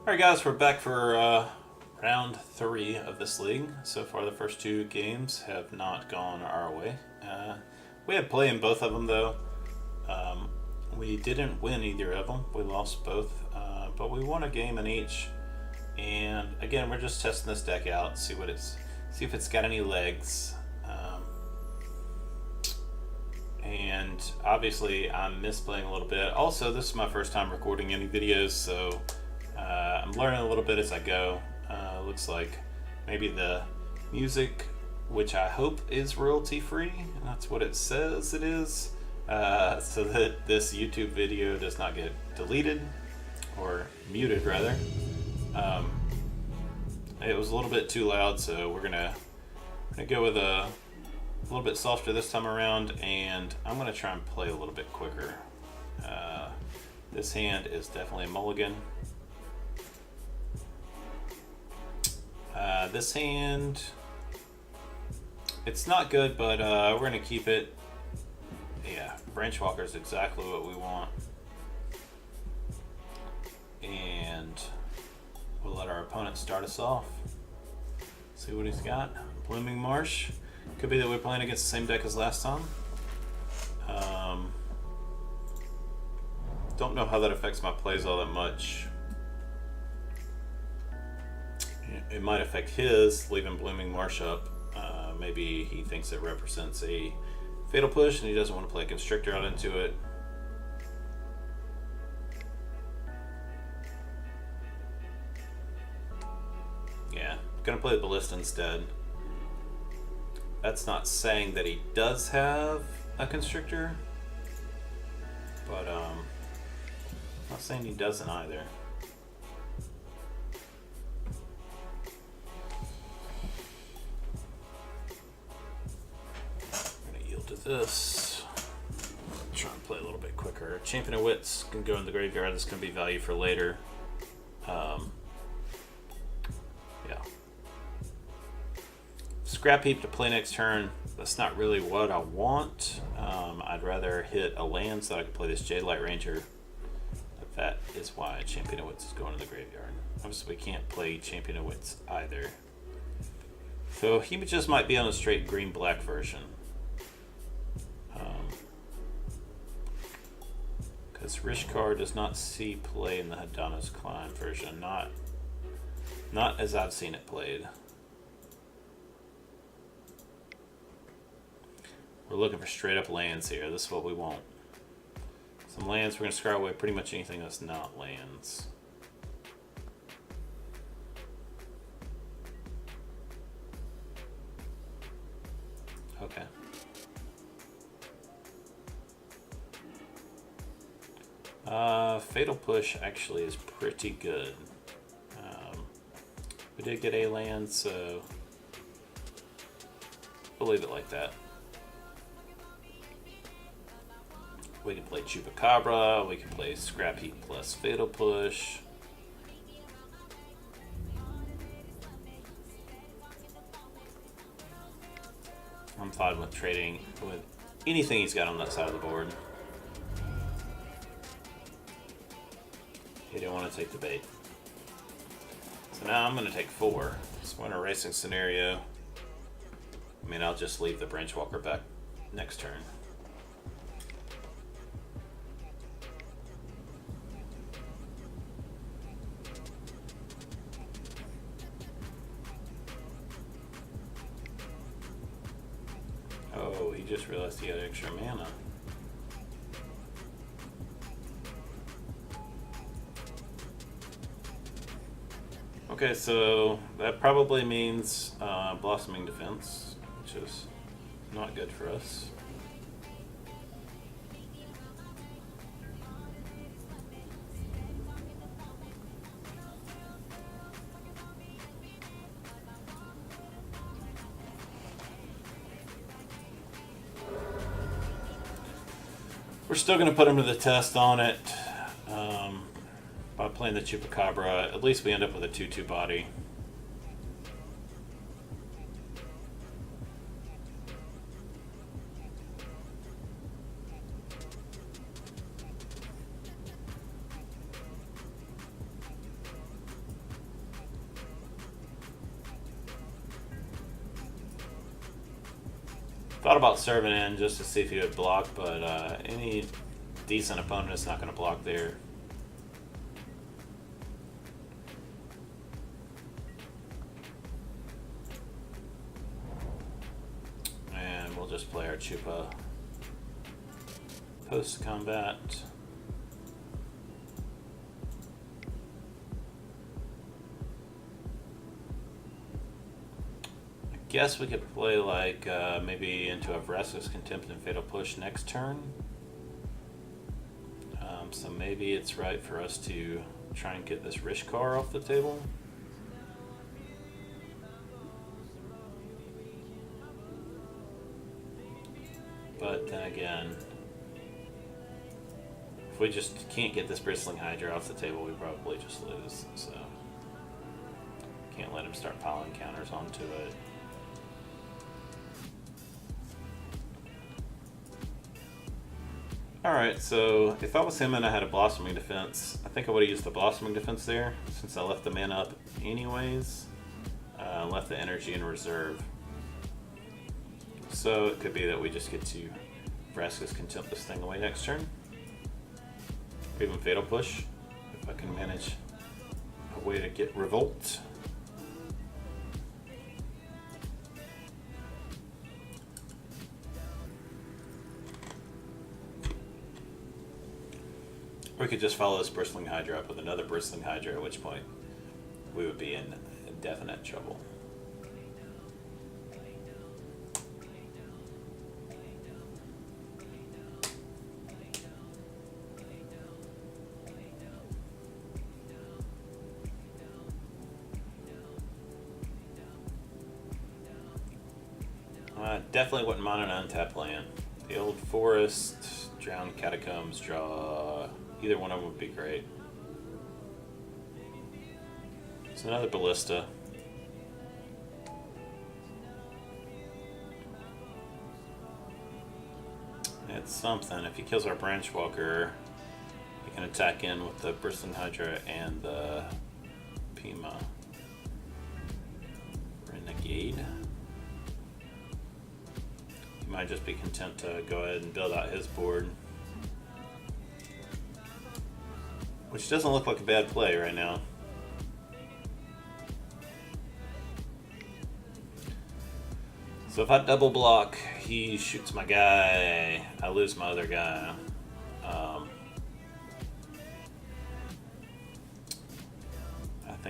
Alright guys, we're back for round 3 of this league. So far the first 2 games have not gone our way. We had play in both of them though. We didn't win either of them. We lost both, but we won a game in each. And again, we're just testing this deck out, see if it's got any legs. And obviously I'm misplaying a little bit. Also, this is my first time recording any videos, so I'm learning a little bit as I go. Looks like maybe the music, which I hope is royalty free, that's what it says it is, so that this YouTube video does not get deleted or muted rather. It was a little bit too loud, so we're gonna go with a little bit softer this time around, and I'm gonna try and play a little bit quicker. This hand is definitely a mulligan. This hand, it's not good, but we're gonna keep it. Yeah, Branchwalker is exactly what we want, and we'll let our opponent start us off. See what he's got. Blooming Marsh. Could be that we're playing against the same deck as last time. Don't know how that affects my plays all that much. It might affect his, leaving Blooming Marsh up. Maybe he thinks it represents a fatal push and he doesn't want to play a Constrictor out into it. Yeah, gonna play the Ballista instead. That's not saying that he does have a Constrictor, but not saying he doesn't either. I'm gonna yield to this. Try and play a little bit quicker. Champion of Wits can go in the graveyard. This can be value for later. Yeah. Scrapheap to play next turn. That's not really what I want. I'd rather hit a land so that I can play this Jadelight Ranger. But that is why Champion of Wits is going to the graveyard. Obviously, we can't play Champion of Wits either. So he just might be on a straight green-black version. Because Rishkar does not see play in the Hadana's Climb version. Not as I've seen it played. We're looking for straight up lands here. This is what we want. Some lands. We're going to scare away pretty much anything that's not lands. Okay. Fatal Push actually is pretty good. We did get a land, so we'll leave it like that. We can play Chupacabra, we can play Scrapheap plus Fatal Push. I'm fine with trading with anything he's got on that side of the board. He didn't want to take the bait. So now I'm going to take 4. So in a racing scenario, I mean, I'll just leave the Branchwalker back next turn. Oh, he just realized he had extra mana. Okay, so that probably means Blossoming Defense, which is not good for us. We're still going to put him to the test on it. By playing the Chupacabra, at least we end up with a 2/2 body. Thought about serving in just to see if he would block, but any decent opponent is not going to block there. And we'll just play our Chupa post-combat. Guess we could play like maybe into a Vraska's Contempt and Fatal Push next turn. So maybe it's right for us to try and get this Rishkar off the table. But then again, if we just can't get this Bristling Hydra off the table, we probably just lose. So can't let him start piling counters onto it. Alright, so if I was him and I had a Blossoming Defense, I think I would have used the Blossoming Defense there, since I left the mana up anyways. Left the energy in reserve. So it could be that we just get to Vraska's Contempt this thing away next turn. Or even Fatal Push, if I can manage a way to get Revolt. We could just follow this Bristling Hydra up with another Bristling Hydra, at which point we would be in definite trouble. Definitely wouldn't mind an untapped land. The Old Forest, Drowned Catacombs, draw. Either one of them would be great. It's another Ballista. It's something. If he kills our Branchwalker, he can attack in with the Bristling Hydra and the Pima. Renegade. He might just be content to go ahead and build out his board. Which doesn't look like a bad play right now. So if I double block, he shoots my guy, I lose my other guy. I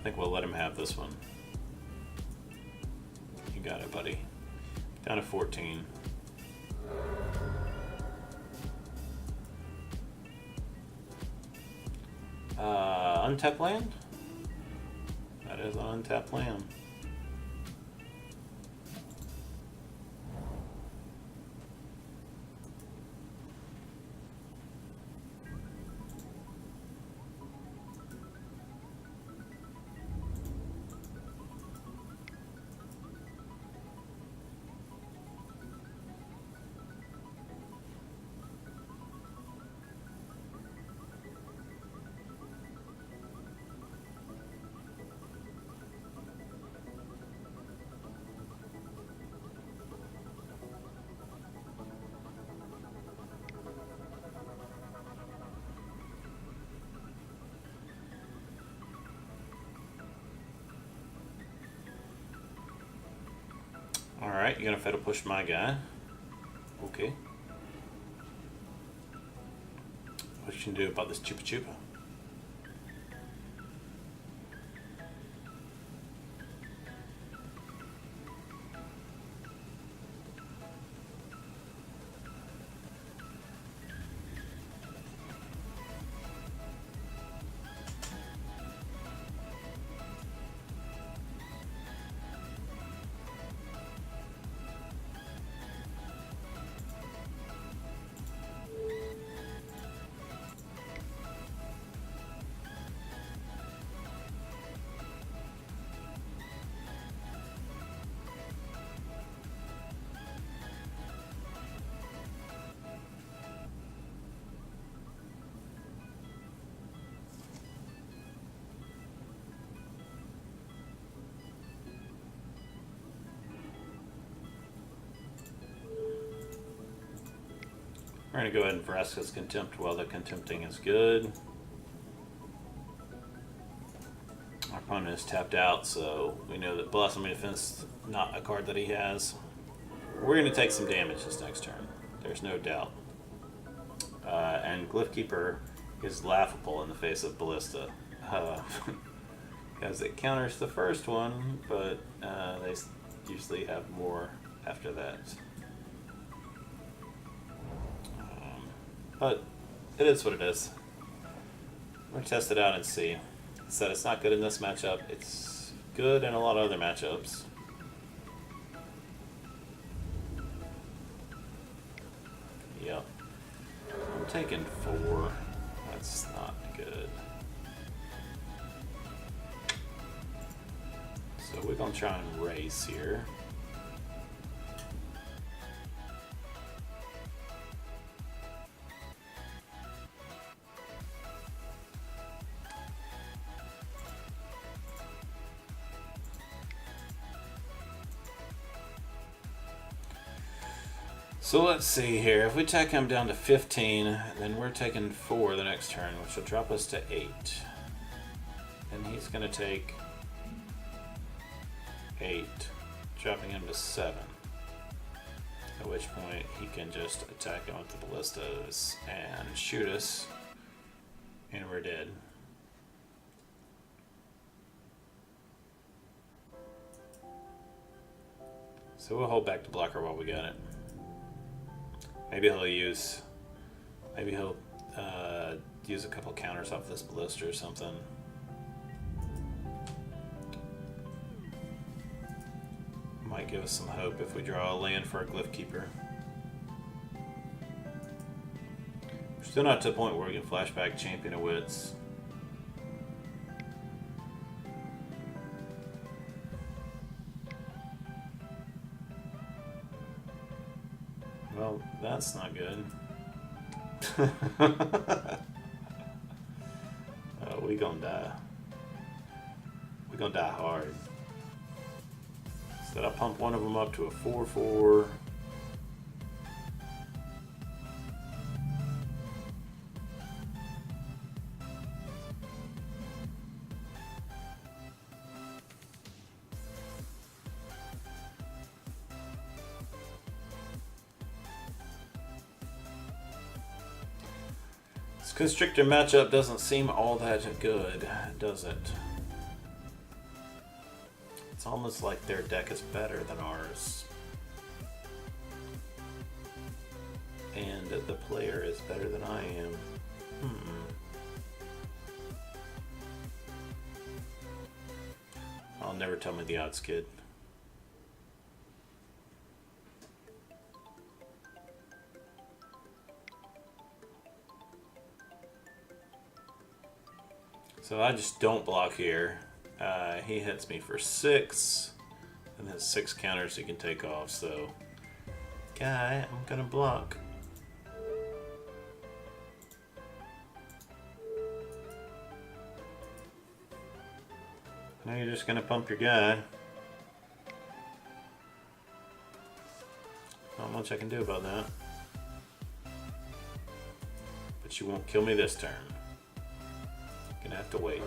think we'll let him have this one. You got it, buddy. Down to 14. Untapped land? That is an untapped land. Alright, you're gonna Fatal Push my guy. Okay. What you can do about this Chupa Chupa? We're going to go ahead and Vraska's Contempt while the Contempting is good. Our opponent is tapped out, so we know that Blossoming Defense is not a card that he has. We're going to take some damage this next turn. There's no doubt. And Glyph Keeper is laughable in the face of Ballista. Because it counters the first one, but they usually have more after that. But it is what it is. We're going to test it out and see. Said it's not good in this matchup. It's good in a lot of other matchups. Yep. I'm taking 4. That's not good. So we're going to try and race here. So let's see here. If we take him down to 15, then we're taking 4 the next turn, which will drop us to 8. And he's going to take 8, dropping him to 7. At which point he can just attack him with the ballistas and shoot us, and we're dead. So we'll hold back the blocker while we got it. Maybe he'll use a couple counters off this ballista or something. Might give us some hope if we draw a land for a Glyph Keeper. We're still not to the point where we can flashback Champion of Wits. Well, that's not good. We gonna die. We gonna die hard. So I pump one of them up to a 4/4. This Constrictor matchup doesn't seem all that good, does it? It's almost like their deck is better than ours. And the player is better than I am. I'll never tell me the odds, kid. So I just don't block here. He hits me for 6, and has 6 counters he can take off, so guy, I'm gonna block. Now you're just gonna pump your guy. Not much I can do about that. But you won't kill me this turn. Gonna have to wait.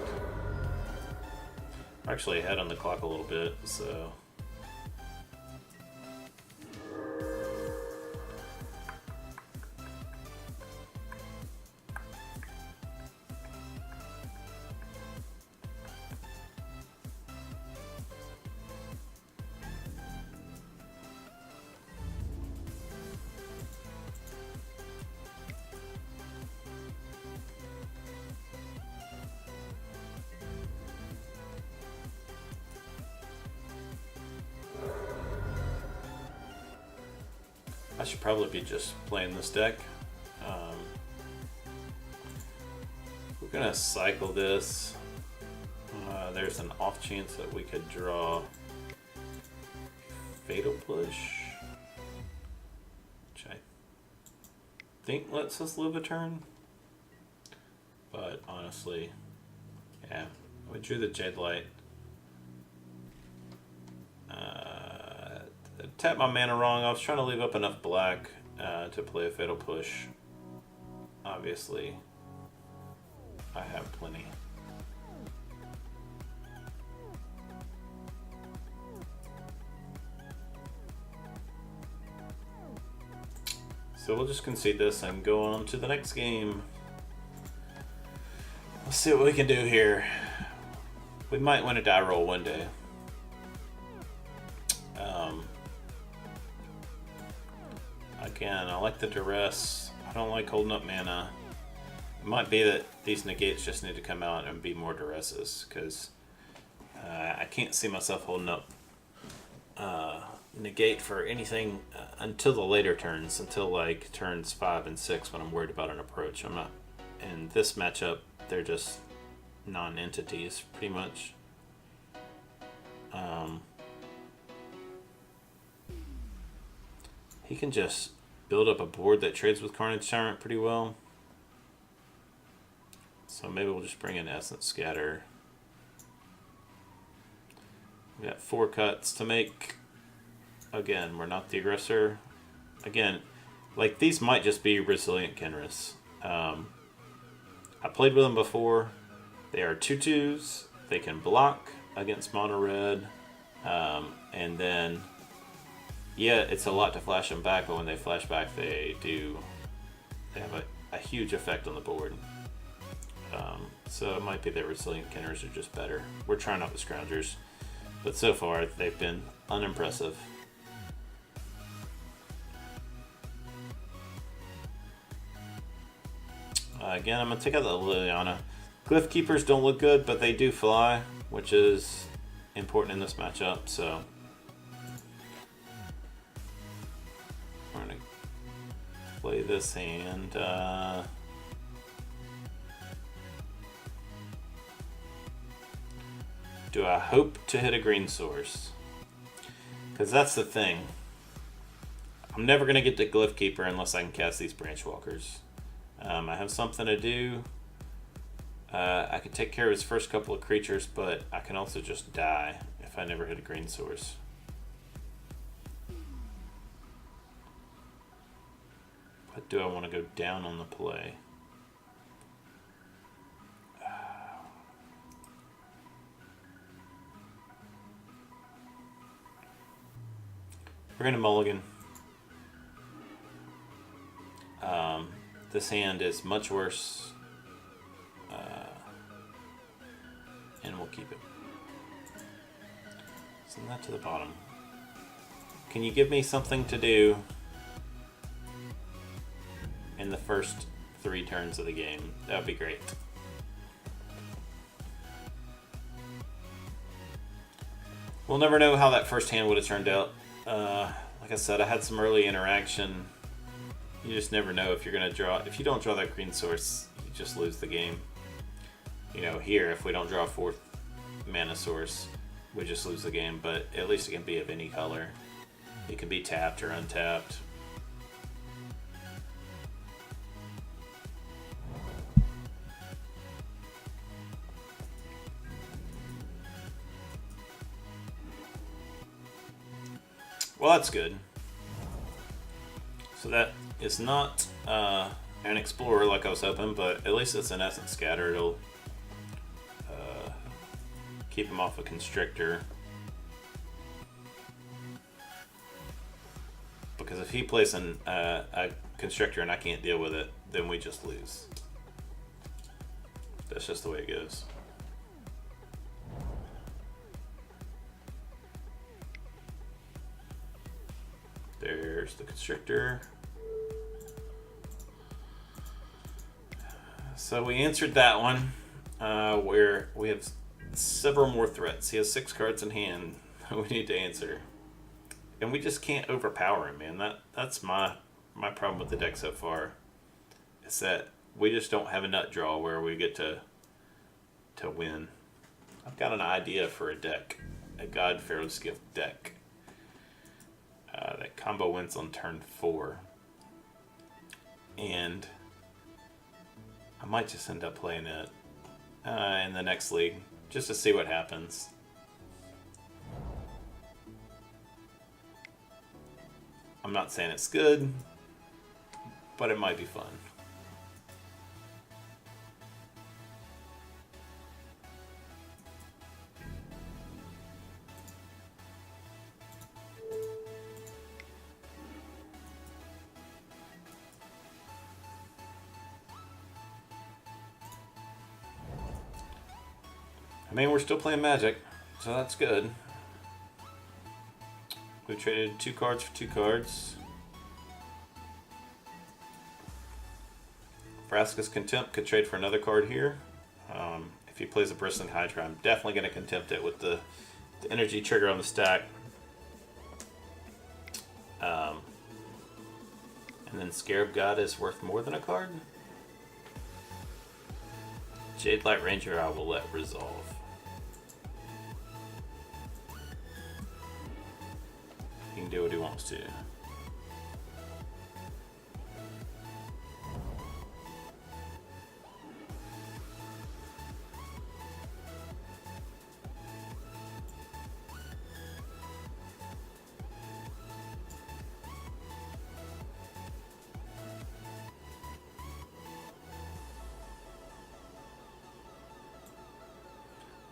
I'm actually ahead on the clock a little bit, so. I should probably be just playing this deck. We're gonna cycle this. There's an off chance that we could draw Fatal Push, which I think lets us live a turn. But honestly, yeah, we drew the Jadelight. Tapped my mana wrong. I was trying to leave up enough black to play a Fatal Push, obviously I have plenty. So we'll just concede this and go on to the next game. Let's see what we can do here. We might win a die roll one day. Again, I like the Duress. I don't like holding up mana. It might be that these negates just need to come out and be more Duresses, because I can't see myself holding up negate for anything until the later turns, until like turns 5 and 6 when I'm worried about an approach. I'm not. In this matchup, they're just non-entities, pretty much. He can just build up a board that trades with Carnage Tyrant pretty well. So maybe we'll just bring in Essence Scatter. We got 4 cuts to make. Again, we're not the aggressor. Again, like these might just be Resilient Kenris. I played with them before. They are 2/2s. They can block against mono red. And then, yeah, it's a lot to flash them back, but when they flash back, they have a huge effect on the board. So it might be that Resilient Kenris are just better. We're trying out the Scroungers, but so far they've been unimpressive. Again, I'm going to take out the Liliana. Glyph Keepers don't look good, but they do fly, which is important in this matchup, so we're going to play this hand. Do I hope to hit a green source? Because that's the thing. I'm never going to get to Glyph Keeper unless I can cast these Branchwalkers. I have something to do. I can take care of his first couple of creatures, but I can also just die if I never hit a green source. But do I want to go down on the play? We're going to mulligan. This hand is much worse, and we'll keep it. Send that to the bottom. Can you give me something to do in the first 3 turns of the game? That would be great. We'll never know how that first hand would have turned out. Like I said, I had some early interaction. You just never know if you're going to draw. If you don't draw that green source, you just lose the game. You know, here, if we don't draw a 4th mana source, we just lose the game, but at least it can be of any color. It can be tapped or untapped. Well, that's good. So that is not an Explorer like I was hoping, but at least it's an Essence Scatter. It'll keep him off a Constrictor. Because if he plays a Constrictor and I can't deal with it, then we just lose. That's just the way it goes. There's the Constrictor. So we answered that one, where we have several more threats. He has 6 cards in hand we need to answer. And we just can't overpower him, man. That's my problem with the deck so far. Is that we just don't have a nut draw where we get to win. I've got an idea for a deck. A God Pharaoh's Gift deck. That combo wins on turn 4. And I might just end up playing it in the next league, just to see what happens. I'm not saying it's good. but it might be fun. I mean, we're still playing Magic, so that's good. We traded 2 cards for 2 cards. Vraska's Contempt could trade for another card here. If he plays a Bristling Hydra, I'm definitely going to Contempt it with the energy trigger on the stack. And then Scarab God is worth more than a card. Jadelight Ranger I will let resolve. He can do what he wants to.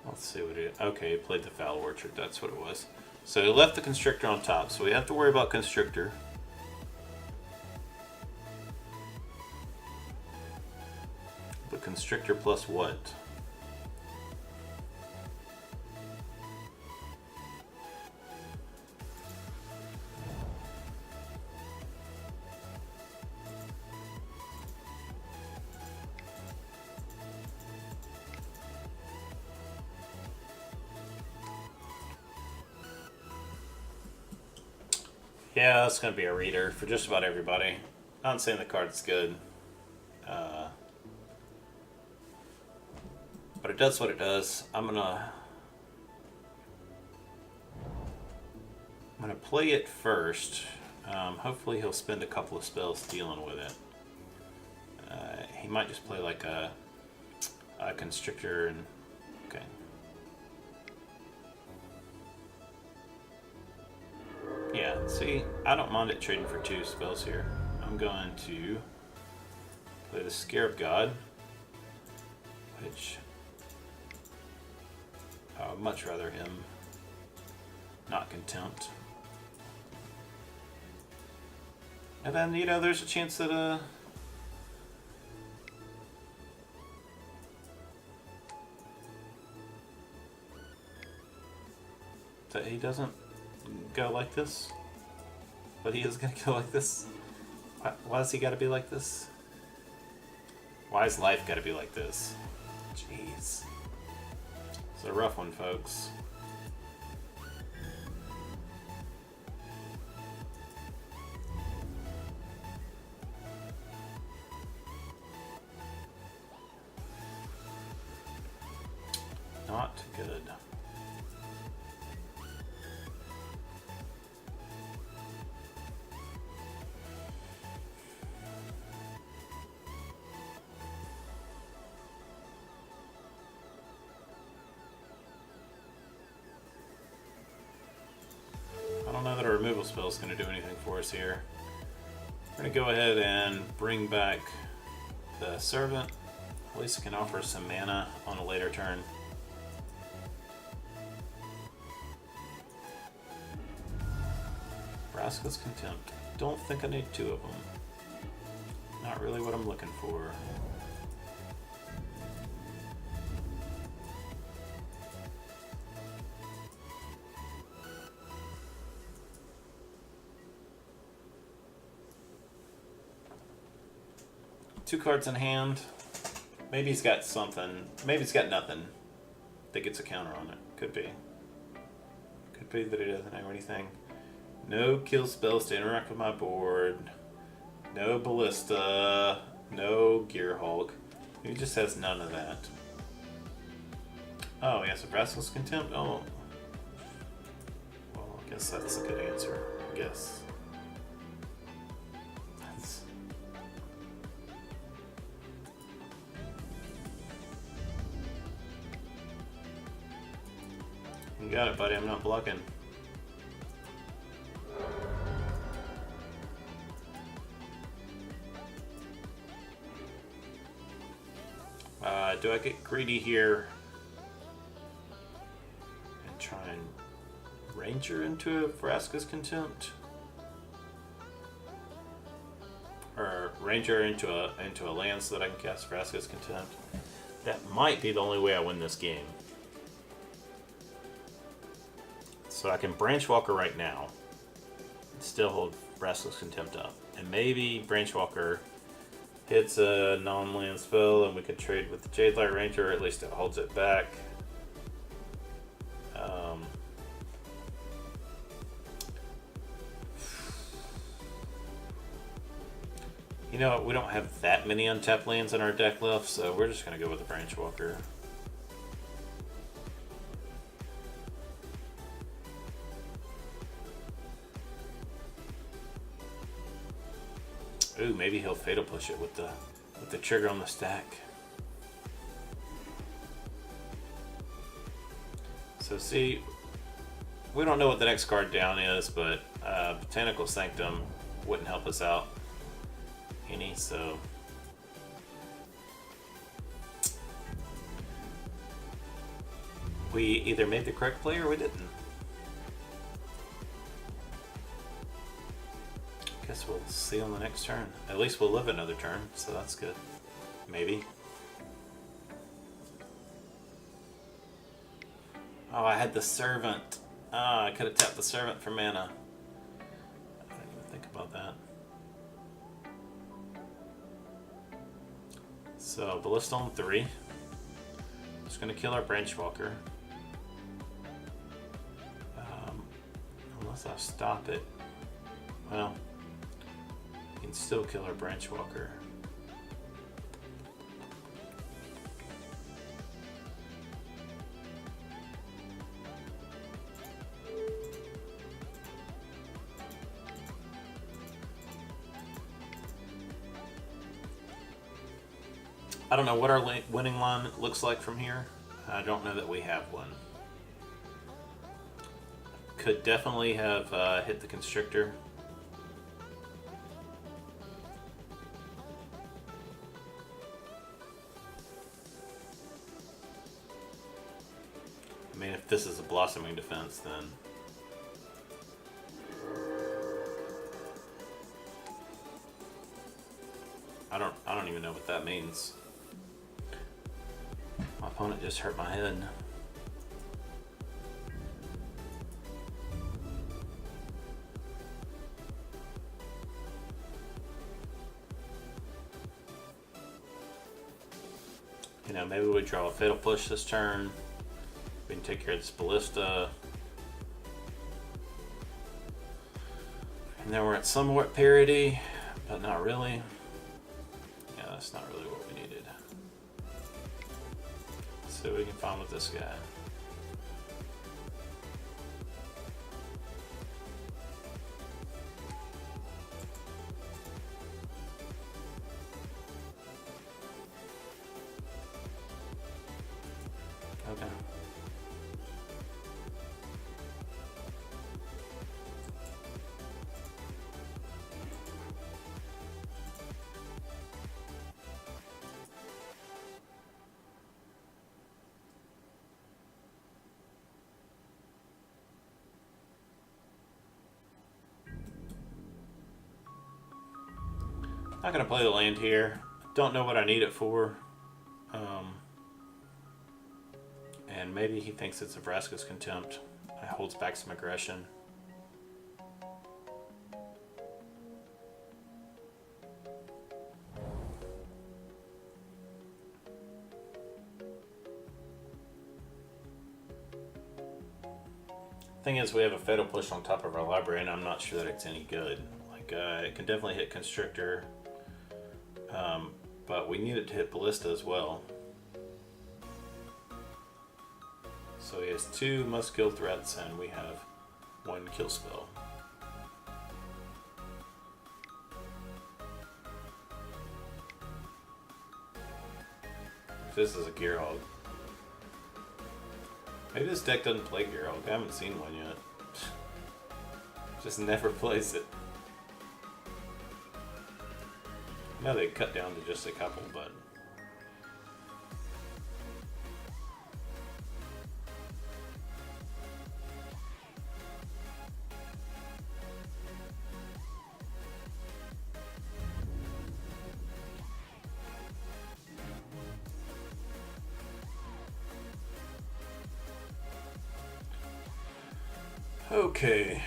Let's see what it. Okay, he played the Foul Orchard. That's what it was. So he left the Constrictor on top. So we have to worry about Constrictor. But Constrictor plus what? Yeah, that's going to be a reader for just about everybody. Not saying the card's good. But it does what it does. I'm gonna play it first. Hopefully he'll spend a couple of spells dealing with it. He might just play like a Constrictor and... Okay. Yeah, see, I don't mind it trading for 2 spells here. I'm going to play the Scarab God, which I would much rather him not Contempt. And then, you know, there's a chance that that he doesn't go like this, but he is gonna go like this. Why does he gotta be like this? Why is life gotta be like this? Jeez. It's a rough one, folks. Not good. I don't know that a removal spell is going to do anything for us here. We're going to go ahead and bring back the Servant. At least it can offer some mana on a later turn. Vraska's Contempt. Don't think I need 2 of them. Not really what I'm looking for. Two cards in hand. Maybe he's got something. Maybe he's got nothing that gets a counter on it. Could be. Could be that he doesn't have anything. No kill spells to interact with my board. No Ballista. No Gear Hulk. He just has none of that. Oh, he has a Vraska's Contempt? Oh. Well, I guess that's a good answer. I guess. You got it, buddy. I'm not blocking. Do I get greedy here and try and Ranger into Vraska's Contempt? Or Ranger into a land so that I can cast Vraska's Contempt? That might be the only way I win this game. So I can Branchwalker right now and still hold Vraska's Contempt up. And maybe Branchwalker hits a non-land spell and we could trade with the Jadelight Ranger, or at least it holds it back. You know what, we don't have that many untapped lands in our deck left, so we're just going to go with the Branchwalker. Ooh, maybe he'll Fatal Push it with the trigger on the stack. So see, we don't know what the next card down is, but Botanical Sanctum wouldn't help us out any, so we either made the correct play or we didn't. Guess we'll see on the next turn. At least we'll live another turn, so that's good. Maybe. Oh, I had the Servant. Ah, I could have tapped the Servant for mana. I didn't even think about that. So, Ballista on 3. Just going to kill our Branchwalker. Unless I stop it. Well, you can still kill our Branchwalker. I don't know what our winning line looks like from here. I don't know that we have one. Could definitely have hit the Constrictor. I mean, if this is a Blossoming Defense, then I don't even know what that means. My opponent just hurt my head. You know, maybe we draw a Fatal Push this turn. We can take care of this Ballista. And then we're at somewhat parity, but not really. Yeah, that's not really what we needed. See what we can find with this guy. Okay. Not gonna play the land here. Don't know what I need it for. And maybe he thinks it's a Vraska's Contempt. It holds back some aggression. Thing is, we have a Fatal Push on top of our library, and I'm not sure that it's any good. Like, it can definitely hit Constrictor, but we need it to hit Ballista as well. So he has 2 must-kill threats, and we have 1 kill spell. This is a Gearhog. Maybe this deck doesn't play Gearhog. I haven't seen one yet. Just never plays it. I know they cut down to just a couple, but Okay.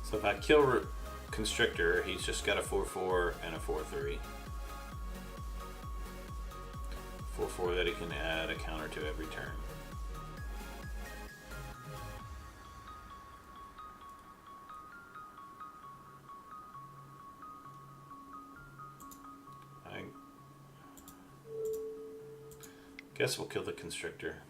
So if I kill Constrictor, he's just got a 4/4 and a 4/3. 4/4 that he can add a counter to every turn. I guess we'll kill the Constrictor.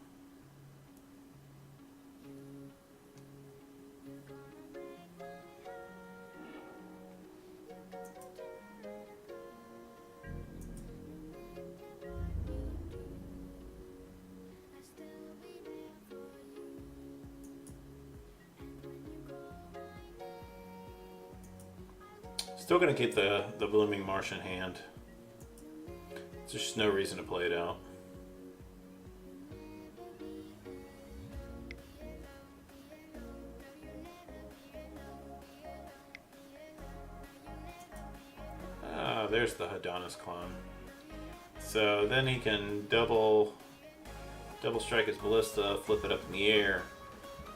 Still gonna keep the Blooming Marsh in hand. There's just no reason to play it out. Ah, there's the Rhonas clone. So then he can double strike his ballista, flip it up in the air,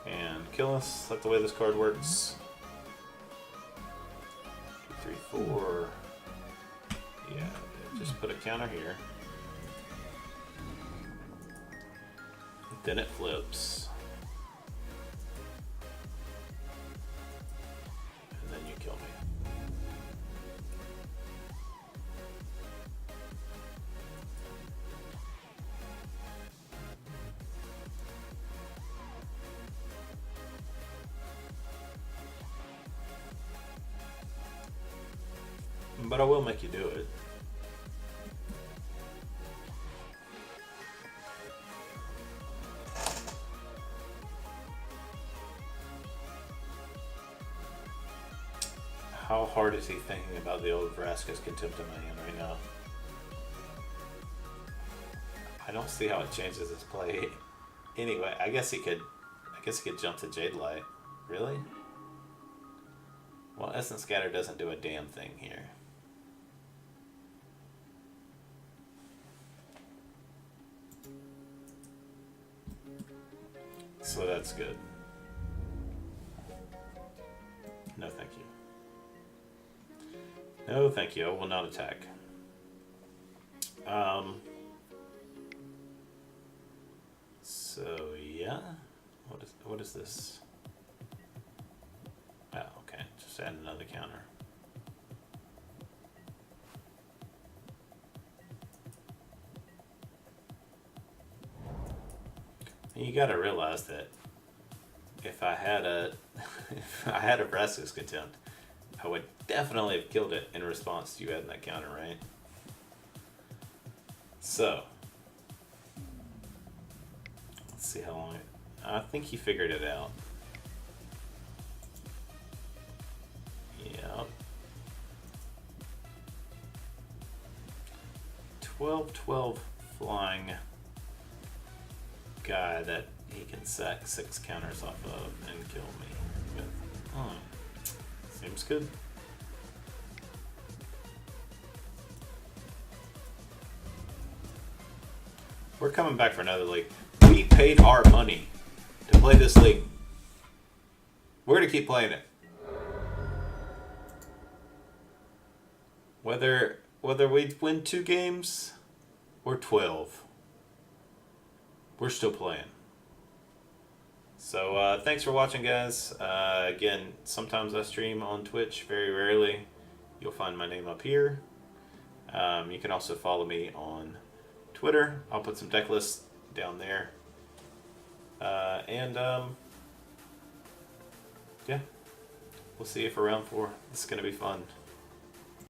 and kill us. That's the way this card works. 2, 3, 4. Yeah, just put a counter here. Then it flips. And then you kill me. But I will make you do it. How hard is he thinking about the old Vraska's Contempt in my hand right now? I don't see how it changes his play. Anyway, I guess he could jump to Jadelight. Really? Well, Essence Scatter doesn't do a damn thing here. So that's good. No, thank you. No, thank you. I will not attack. So yeah, what is this? Oh, okay. Just add another counter. You got to realize that if I had a Vraska's Contempt, I would definitely have killed it in response to you adding that counter, right? So let's see how long I think he figured it out. Yep. 12/12 flying guy that he can sack 6 counters off of and kill me with. Seems good. We're coming back for another league. We paid our money to play this league. We're gonna keep playing it. Whether we win 2 games or 12. We're still playing. So thanks for watching, guys. Again, sometimes I stream on Twitch, very rarely. You'll find my name up here. You can also follow me on Twitter. I'll put some deck lists down there. Yeah, we'll see you for round 4. It's going to be fun.